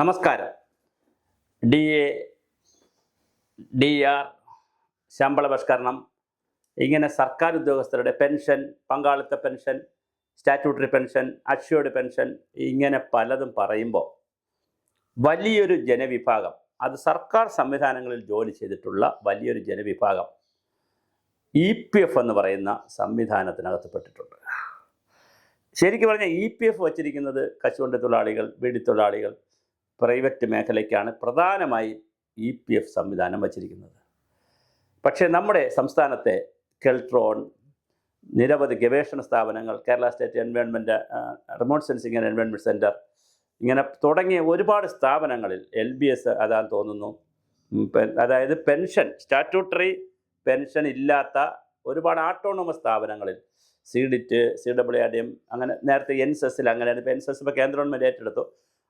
നമസ്കാരം. D A, D R, ശമ്പള പരിഷ്കരണം, ഇങ്ങനെ സർക്കാർ ഉദ്യോഗസ്ഥരുടെ പെൻഷൻ, പങ്കാളിത്ത pension, statutory pension, assured pension, ഇങ്ങനെ പലതും പറയുമ്പോൾ വലിയൊരു ജനവിഭാഗം, അത് സർക്കാർ സംവിധാനങ്ങളിൽ ജോലി ചെയ്തിട്ടുള്ള വലിയൊരു ജനവിഭാഗം EPF എന്ന് പറയുന്ന സംവിധാനത്തിനകത്ത് പെട്ടിട്ടുണ്ട്. ശരിക്കും പറഞ്ഞാൽ EPF വച്ചിരിക്കുന്നത് കശുവണ്ടി തൊഴിലാളികൾ, ബീഡി തൊഴിലാളികൾ, പ്രൈവറ്റ് മേഖലയ്ക്കാണ് പ്രധാനമായും EPF സംവിധാനം വച്ചിരിക്കുന്നത്. പക്ഷേ നമ്മുടെ സംസ്ഥാനത്തെ കെൽട്രോൺ, നിരവധി ഗവേഷണ സ്ഥാപനങ്ങൾ, Kerala state environment remote sensing and environment centre, ഇങ്ങനെ തുടങ്ങിയ ഒരുപാട് സ്ഥാപനങ്ങളിൽ LBS അതാന്ന് തോന്നുന്നു, അതായത് പെൻഷൻ, സ്റ്റാറ്റ്യൂട്ടറി പെൻഷൻ ഇല്ലാത്ത ഒരുപാട് ആട്ടോണമസ് സ്ഥാപനങ്ങളിൽ, CDIT, CWIRDM, അങ്ങനെ നേരത്തെ NSESൽ അങ്ങനെയാണ്. ഇപ്പോൾ NSES ഇപ്പോൾ കേന്ദ്ര ഗവൺമെൻറ് ഏറ്റെടുത്തു,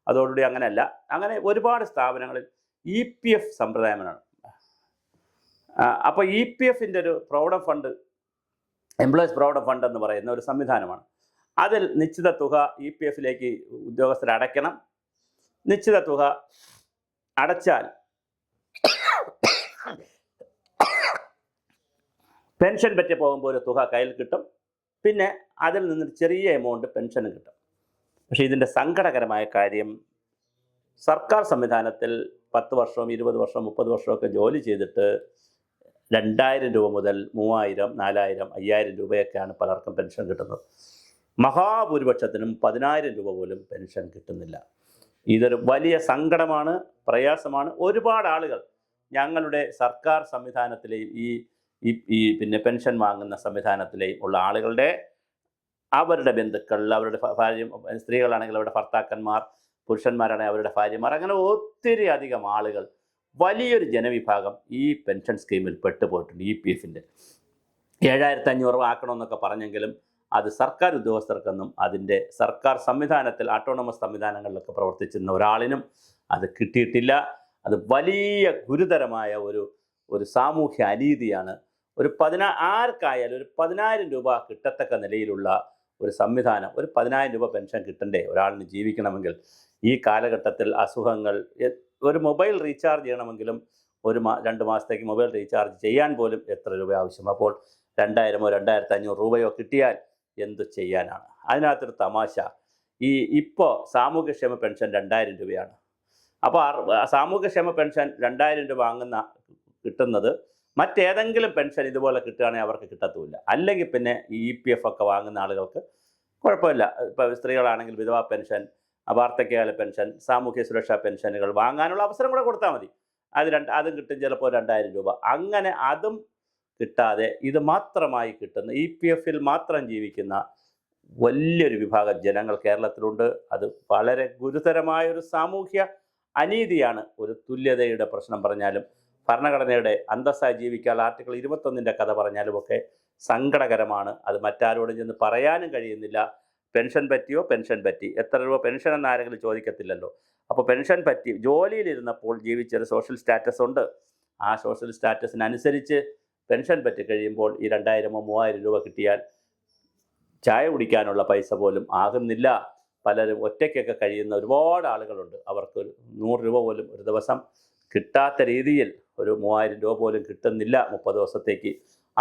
അതോടുകൂടി അങ്ങനെയല്ല. അങ്ങനെ ഒരുപാട് സ്ഥാപനങ്ങളിൽ EPF സമ്പ്രദായമാണ്. അപ്പോൾ EPFൻ്റെ ഒരു provident fund, employees provident fund എന്ന് പറയുന്ന ഒരു സംവിധാനമാണ്. അതിൽ നിശ്ചിത തുക EPFലേക്ക് ഉദ്യോഗസ്ഥർ അടയ്ക്കണം. നിശ്ചിത തുക അടച്ചാൽ പെൻഷൻ പറ്റി പോകുമ്പോൾ ഒരു തുക കയ്യിൽ കിട്ടും. പിന്നെ അതിൽ നിന്ന് ചെറിയ എമൗണ്ട് പെൻഷനും കിട്ടും. പക്ഷേ ഇതിൻ്റെ സങ്കടകരമായ കാര്യം, സർക്കാർ സംവിധാനത്തിൽ 10 വർഷവും 20 വർഷവും 30 വർഷമൊക്കെ ജോലി ചെയ്തിട്ട് 2000 രൂപ മുതൽ 3000, 4000, 5000 രൂപയൊക്കെയാണ് പലർക്കും പെൻഷൻ കിട്ടുന്നത്. മഹാഭൂരിപക്ഷത്തിനും 10000 രൂപ പോലും പെൻഷൻ കിട്ടുന്നില്ല. ഇതൊരു വലിയ സങ്കടമാണ്, പ്രയാസമാണ്. ഒരുപാട് ആളുകൾ ഞങ്ങളുടെ സർക്കാർ സംവിധാനത്തിലെയും ഈ പിന്നെ പെൻഷൻ വാങ്ങുന്ന സംവിധാനത്തിലെയും ഉള്ള ആളുകളുടെ അവരുടെ ബന്ധുക്കൾ, അവരുടെ ഭാര്യ, സ്ത്രീകളാണെങ്കിൽ അവരുടെ ഭർത്താക്കന്മാർ, പുരുഷന്മാരാണെങ്കിൽ അവരുടെ ഭാര്യമാർ, അങ്ങനെ ഒത്തിരി അധികം ആളുകൾ, വലിയൊരു ജനവിഭാഗം ഈ പെൻഷൻ സ്കീമിൽ പെട്ടുപോയിട്ടുണ്ട്. EPFൻ്റെ 7500 ആക്കണമെന്നൊക്കെ പറഞ്ഞെങ്കിലും അത് സർക്കാർ ഉദ്യോഗസ്ഥർക്കൊന്നും, അതിൻ്റെ സർക്കാർ സംവിധാനത്തിൽ ആട്ടോണമസ് സംവിധാനങ്ങളിലൊക്കെ പ്രവർത്തിച്ചിരുന്ന ഒരാളിനും അത് കിട്ടിയിട്ടില്ല. അത് വലിയ ഗുരുതരമായ ഒരു സാമൂഹ്യ അനീതിയാണ്. ആർക്കായാലും ഒരു 10000 രൂപ കിട്ടത്തക്ക നിലയിലുള്ള ഒരു സംവിധാനം, ഒരു 10000 രൂപ പെൻഷൻ കിട്ടണ്ടേ ഒരാളിന് ജീവിക്കണമെങ്കിൽ? ഈ കാലഘട്ടത്തിൽ അസുഖങ്ങൾ, ഒരു മൊബൈൽ റീചാർജ് ചെയ്യണമെങ്കിലും 2 മാസത്തേക്ക് മൊബൈൽ റീചാർജ് ചെയ്യാൻ പോലും എത്ര രൂപ ആവശ്യം? അപ്പോൾ 2000 2500 രൂപയോ കിട്ടിയാൽ എന്തു ചെയ്യാനാണ്? അതിനകത്തൊരു തമാശ, ഇപ്പോൾ സാമൂഹ്യക്ഷേമ പെൻഷൻ 2000 രൂപയാണ്. അപ്പോൾ സാമൂഹ്യക്ഷേമ പെൻഷൻ 2000 രൂപ കിട്ടുന്നത് മറ്റേതെങ്കിലും പെൻഷൻ ഇതുപോലെ കിട്ടുകയാണെങ്കിൽ അവർക്ക് കിട്ടത്തുമില്ല. അല്ലെങ്കിൽ പിന്നെ ഈ EPF ഒക്കെ വാങ്ങുന്ന ആളുകൾക്ക് കുഴപ്പമില്ല. ഇപ്പോൾ സ്ത്രീകളാണെങ്കിൽ വിധവാ പെൻഷൻ, വാർദ്ധക്യകാല പെൻഷൻ, സാമൂഹ്യ സുരക്ഷാ പെൻഷനുകൾ വാങ്ങാനുള്ള അവസരം കൂടെ കൊടുത്താൽ മതി. അതും കിട്ടും, ചിലപ്പോൾ 2000 രൂപ. അങ്ങനെ അതും കിട്ടാതെ ഇത് മാത്രമായി കിട്ടുന്ന, EPFൽ മാത്രം ജീവിക്കുന്ന വലിയൊരു വിഭാഗം ജനങ്ങൾ കേരളത്തിലുണ്ട്. അത് വളരെ ഗുരുതരമായൊരു സാമൂഹ്യ അനീതിയാണ്. ഒരു തുല്യതയുടെ പ്രശ്നം പറഞ്ഞാലും, ഭരണഘടനയുടെ അന്തസ്സായി ജീവിക്കാൻ ആർട്ടിക്കിൾ 21ൻ്റെ കഥ പറഞ്ഞാലും ഒക്കെ സങ്കടകരമാണ്. അത് മറ്റാരോടും ചെന്ന് പറയാനും കഴിയുന്നില്ല. പെൻഷൻ പറ്റിയോ, പെൻഷൻ പറ്റി, എത്ര രൂപ പെൻഷൻ എന്ന് ആരെങ്കിലും ചോദിക്കത്തില്ലല്ലോ. അപ്പോൾ പെൻഷൻ പറ്റി, ജോലിയിലിരുന്നപ്പോൾ ജീവിച്ചൊരു സോഷ്യൽ സ്റ്റാറ്റസ് ഉണ്ട്. ആ സോഷ്യൽ സ്റ്റാറ്റസിനനുസരിച്ച് പെൻഷൻ പറ്റി കഴിയുമ്പോൾ ഈ 2000 3000 രൂപ കിട്ടിയാൽ ചായ കുടിക്കാനുള്ള പൈസ പോലും ആകുന്നില്ല. പലരും ഒറ്റയ്ക്കൊക്കെ കഴിയുന്ന ഒരുപാട് ആളുകളുണ്ട്. അവർക്ക് 100 രൂപ പോലും ഒരു ദിവസം കിട്ടാത്ത രീതിയിൽ, ഒരു 3000 രൂപ പോലും കിട്ടുന്നില്ല 30 ദിവസത്തേക്ക്.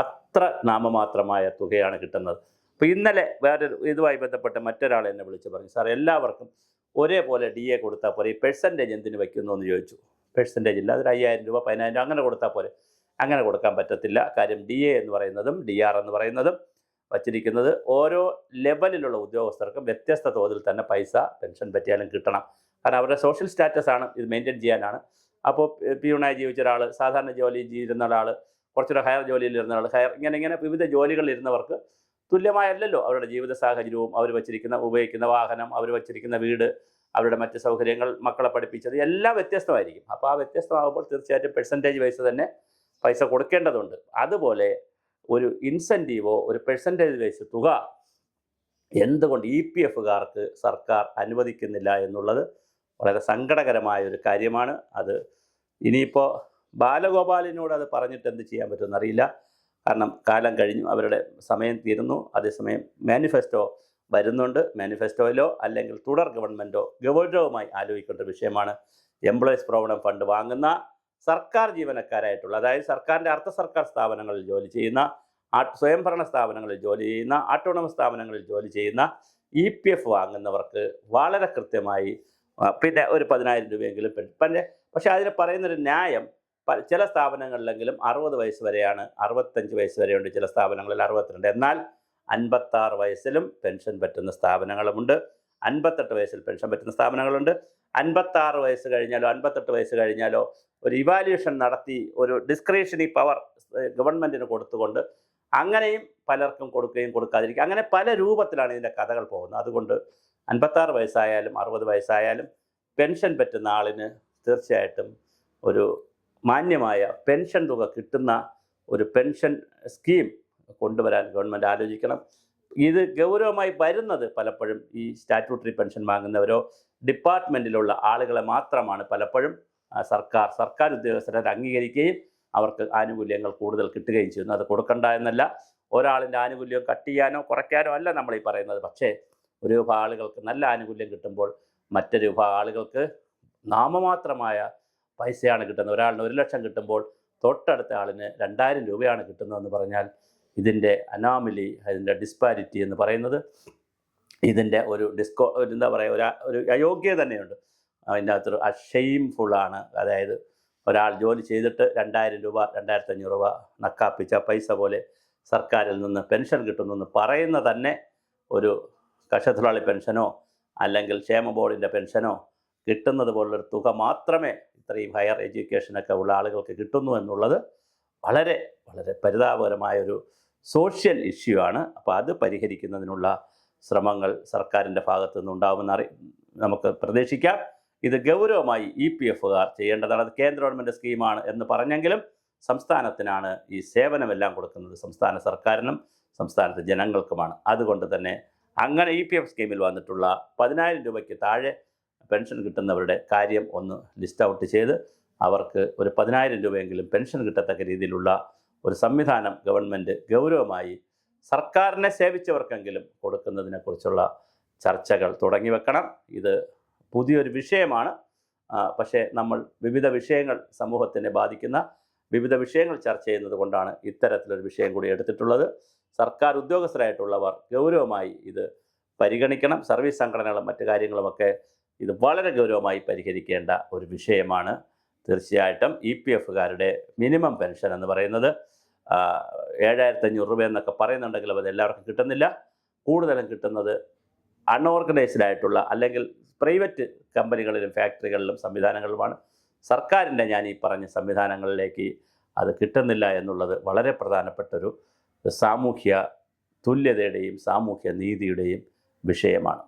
അത്ര നാമമാത്രമായ തുകയാണ് കിട്ടുന്നത്. അപ്പോൾ ഇന്നലെ വേറൊരു ഇതുമായി ബന്ധപ്പെട്ട് മറ്റൊരാൾ എന്നെ വിളിച്ച് പറഞ്ഞു, സാർ എല്ലാവർക്കും ഒരേപോലെ DA കൊടുത്താൽ പോലെ ഈ പെർസെൻറ്റേജ് എന്തിന് വയ്ക്കുന്നു എന്ന് ചോദിച്ചു. പെർസെൻറ്റേജ് ഇല്ല, അതൊരു 5000 രൂപ 10000 രൂപ അങ്ങനെ കൊടുത്താൽ പോലെ. അങ്ങനെ കൊടുക്കാൻ പറ്റത്തില്ല. കാര്യം DA എന്ന് പറയുന്നതും DR എന്ന് പറയുന്നതും വച്ചിരിക്കുന്നത് ഓരോ ലെവലിലുള്ള ഉദ്യോഗസ്ഥർക്കും വ്യത്യസ്ത തോതിൽ തന്നെ പൈസ പെൻഷൻ പറ്റിയാലും കിട്ടണം. കാരണം അവരുടെ സോഷ്യൽ സ്റ്റാറ്റസാണ് ഇത് മെയിൻറ്റെയിൻ ചെയ്യാനാണ്. അപ്പോൾ പിയൂണായി ജീവിച്ച ഒരാൾ, സാധാരണ ജോലി ചെയ്തിരുന്ന ഒരാൾ, കുറച്ചുകൂടെ ഹയർ ജോലിയിലിരുന്ന ആൾ, ഇങ്ങനെ വിവിധ ജോലികളിലിരുന്നവർക്ക് തുല്യമായല്ലോ അവരുടെ ജീവിത സാഹചര്യവും, അവർ ഉപയോഗിക്കുന്ന വാഹനം, അവർ വച്ചിരിക്കുന്ന വീട്, അവരുടെ മറ്റ് സൗകര്യങ്ങൾ, മക്കളെ പഠിപ്പിച്ചത് എല്ലാം വ്യത്യസ്തമായിരിക്കും. അപ്പോൾ ആ വ്യത്യസ്തമാകുമ്പോൾ തീർച്ചയായിട്ടും പെർസെൻറ്റേജ് വൈസ് തന്നെ പൈസ കൊടുക്കേണ്ടതുണ്ട്. അതുപോലെ ഒരു ഇൻസെൻറ്റീവോ ഒരു പെർസെൻറ്റേജ് വൈസ് തുക എന്തുകൊണ്ട് EPFകാർക്ക് സർക്കാർ അനുവദിക്കുന്നില്ല എന്നുള്ളത് വളരെ സങ്കടകരമായൊരു കാര്യമാണ്. അത് ഇനിയിപ്പോൾ ബാലഗോപാലിനോട് അത് പറഞ്ഞിട്ട് എന്ത് ചെയ്യാൻ പറ്റുമെന്ന് അറിയില്ല. കാരണം കാലം കഴിഞ്ഞു, അവരുടെ സമയം തീരുന്നു. അതേസമയം മാനിഫെസ്റ്റോ വരുന്നുണ്ട്. മാനിഫെസ്റ്റോയിലോ അല്ലെങ്കിൽ തുടർ ഗവൺമെൻറ്റോ ഗൗരവമായി ആലോചിക്കേണ്ട ഒരു വിഷയമാണ്. എംപ്ലോയീസ് പ്രോവിഡൻറ്റ് ഫണ്ട് വാങ്ങുന്ന സർക്കാർ ജീവനക്കാരായിട്ടുള്ള, അതായത് സർക്കാരിൻ്റെ അർദ്ധ സർക്കാർ സ്ഥാപനങ്ങളിൽ ജോലി ചെയ്യുന്ന, സ്വയംഭരണ സ്ഥാപനങ്ങളിൽ ജോലി ചെയ്യുന്ന, ഓട്ടോണമസ് സ്ഥാപനങ്ങളിൽ ജോലി ചെയ്യുന്ന EPF വാങ്ങുന്നവർക്ക് വളരെ കൃത്യമായി പിന്നെ ഒരു 10,000 രൂപയെങ്കിലും പക്ഷേ അതിന് പറയുന്നൊരു ന്യായം, ചില സ്ഥാപനങ്ങളിലെങ്കിലും 60 വയസ്സ് വരെയാണ്, 65 വയസ്സ് വരെയുണ്ട്, ചില സ്ഥാപനങ്ങളിൽ 62. എന്നാൽ 56 വയസ്സിലും പെൻഷൻ പറ്റുന്ന സ്ഥാപനങ്ങളുമുണ്ട്, 58 വയസ്സിൽ പെൻഷൻ പറ്റുന്ന സ്ഥാപനങ്ങളുണ്ട്. 56 വയസ്സ് കഴിഞ്ഞാലോ 58 വയസ്സ് കഴിഞ്ഞാലോ ഒരു ഇവാലുവേഷൻ നടത്തി ഒരു ഡിസ്ക്രിഷണറി പവർ ഗവൺമെൻറ്റിന് കൊടുത്തുകൊണ്ട് അങ്ങനെയും പലർക്കും കൊടുക്കുകയും കൊടുക്കാതിരിക്കുക, അങ്ങനെ പല രൂപത്തിലാണ് ഇതിൻ്റെ കഥകൾ പോകുന്നത്. അതുകൊണ്ട് 56 വയസ്സായാലും 60 വയസ്സായാലും പെൻഷൻ പറ്റുന്ന ആളിന് തീർച്ചയായിട്ടും ഒരു മാന്യമായ പെൻഷൻ തുക കിട്ടുന്ന ഒരു പെൻഷൻ സ്കീം കൊണ്ടുവരാൻ ഗവൺമെൻറ് ആലോചിക്കണം. ഇത് ഗൗരവമായി വരുന്നത് പലപ്പോഴും ഈ സ്റ്റാറ്റ്യൂട്ടറി പെൻഷൻ വാങ്ങുന്നവരോ ഡിപ്പാർട്ട്മെൻറ്റിലുള്ള ആളുകളെ മാത്രമാണ് പലപ്പോഴും സർക്കാർ ഉദ്യോഗസ്ഥരെ അംഗീകരിക്കുകയും അവർക്ക് ആനുകൂല്യങ്ങൾ കൂടുതൽ കിട്ടുകയും ചെയ്യുന്നു. അത് കൊടുക്കണ്ട എന്നല്ല, ഒരാളിൻ്റെ ആനുകൂല്യം കട്ട് ചെയ്യാനോ കുറയ്ക്കാനോ അല്ല നമ്മൾ ഈ പറയുന്നത്. പക്ഷേ ഒരു വിഭാഗം ആളുകൾക്ക് നല്ല ആനുകൂല്യം കിട്ടുമ്പോൾ മറ്റൊരു വിഭാഗം ആളുകൾക്ക് നാമമാത്രമായ പൈസയാണ് കിട്ടുന്നത്. ഒരാളിന് 1 ലക്ഷം കിട്ടുമ്പോൾ തൊട്ടടുത്ത ആളിന് 2,000 രൂപയാണ് കിട്ടുന്നതെന്ന് പറഞ്ഞാൽ ഇതിൻ്റെ അനോമലി, അതിൻ്റെ ഡിസ്പാരിറ്റി എന്ന് പറയുന്നത്, ഇതിൻ്റെ ഒരു എന്താ പറയുക, ഒരു അയോഗ്യത തന്നെയുണ്ട്. അതിൻ്റെ അകത്തൊരു ഷെയിംഫുള്ളാണ്. അതായത് ഒരാൾ ജോലി ചെയ്തിട്ട് 2,000 രൂപ 2,500 രൂപ നക്കാപ്പിച്ച പൈസ പോലെ സർക്കാരിൽ നിന്ന് പെൻഷൻ കിട്ടുന്നെന്ന് പറയുന്ന തന്നെ ഒരു കർഷകത്തൊഴിലാളി പെൻഷനോ അല്ലെങ്കിൽ ക്ഷേമ ബോർഡിൻ്റെ പെൻഷനോ കിട്ടുന്നത് പോലുള്ളൊരു തുക മാത്രമേ ഇത്രയും ഹയർ എഡ്യൂക്കേഷനൊക്കെ ഉള്ള ആളുകൾക്ക് കിട്ടുന്നു എന്നുള്ളത് വളരെ വളരെ പരിതാപകരമായൊരു സോഷ്യൽ ഇഷ്യൂ ആണ്. അപ്പോൾ അത് പരിഹരിക്കുന്നതിനുള്ള ശ്രമങ്ങൾ സർക്കാരിൻ്റെ ഭാഗത്തു നിന്നുണ്ടാവുമെന്ന് നമുക്ക് പ്രതീക്ഷിക്കാം. ഇത് ഗൗരവമായി EPFകാർ ചെയ്യേണ്ടതാണ്. അത് കേന്ദ്ര ഗവൺമെൻറ് സ്കീമാണ് എന്ന് പറഞ്ഞെങ്കിലും സംസ്ഥാനത്തിനാണ് ഈ സേവനമെല്ലാം കൊടുക്കുന്നത്, സംസ്ഥാന സർക്കാരിനും സംസ്ഥാനത്തെ ജനങ്ങൾക്കുമാണ്. അതുകൊണ്ട് തന്നെ അങ്ങനെ EPF സ്കീമിൽ വന്നിട്ടുള്ള 10,000 രൂപയ്ക്ക് താഴെ പെൻഷൻ കിട്ടുന്നവരുടെ കാര്യം ഒന്ന് ലിസ്റ്റ് ഔട്ട് ചെയ്ത് അവർക്ക് ഒരു 10,000 രൂപയെങ്കിലും പെൻഷൻ കിട്ടത്തക്ക രീതിയിലുള്ള ഒരു സംവിധാനം ഗവൺമെൻറ് ഗൗരവമായി സർക്കാരിനെ സേവിച്ചവർക്കെങ്കിലും കൊടുക്കുന്നതിനെക്കുറിച്ചുള്ള ചർച്ചകൾ തുടങ്ങി വെക്കണം. ഇത് പുതിയൊരു വിഷയമാണ്. പക്ഷേ നമ്മൾ വിവിധ വിഷയങ്ങൾ, സമൂഹത്തിനെ ബാധിക്കുന്ന വിവിധ വിഷയങ്ങൾ ചർച്ച ചെയ്യുന്നത് കൊണ്ടാണ് ഇത്തരത്തിലൊരു വിഷയം കൂടി എടുത്തിട്ടുള്ളത്. സർക്കാർ ഉദ്യോഗസ്ഥരായിട്ടുള്ളവർ ഗൗരവമായി ഇത് പരിഗണിക്കണം. സർവീസ് സംഘടനകളും മറ്റു കാര്യങ്ങളുമൊക്കെ ഇത് വളരെ ഗൗരവമായി പരിഹരിക്കേണ്ട ഒരു വിഷയമാണ്. തീർച്ചയായിട്ടും EPFകാരുടെ മിനിമം പെൻഷൻ എന്ന് പറയുന്നത് 7,500 രൂപ എന്നൊക്കെ പറയുന്നുണ്ടെങ്കിലും അത് എല്ലാവർക്കും കിട്ടുന്നില്ല. കൂടുതലും കിട്ടുന്നത് അൺഓർഗനൈസ്ഡ് ആയിട്ടുള്ള അല്ലെങ്കിൽ പ്രൈവറ്റ് കമ്പനികളിലും ഫാക്ടറികളിലും സംവിധാനങ്ങളിലുമാണ്. സർക്കാരിൻ്റെ ഞാൻ ഈ പറഞ്ഞ സംവിധാനങ്ങളിലേക്ക് അത് കിട്ടുന്നില്ല എന്നുള്ളത് വളരെ പ്രധാനപ്പെട്ടൊരു സാമൂഹ്യ തുല്യതയുടെയും സാമൂഹ്യ നീതിയുടെയും വിഷയമാണ്.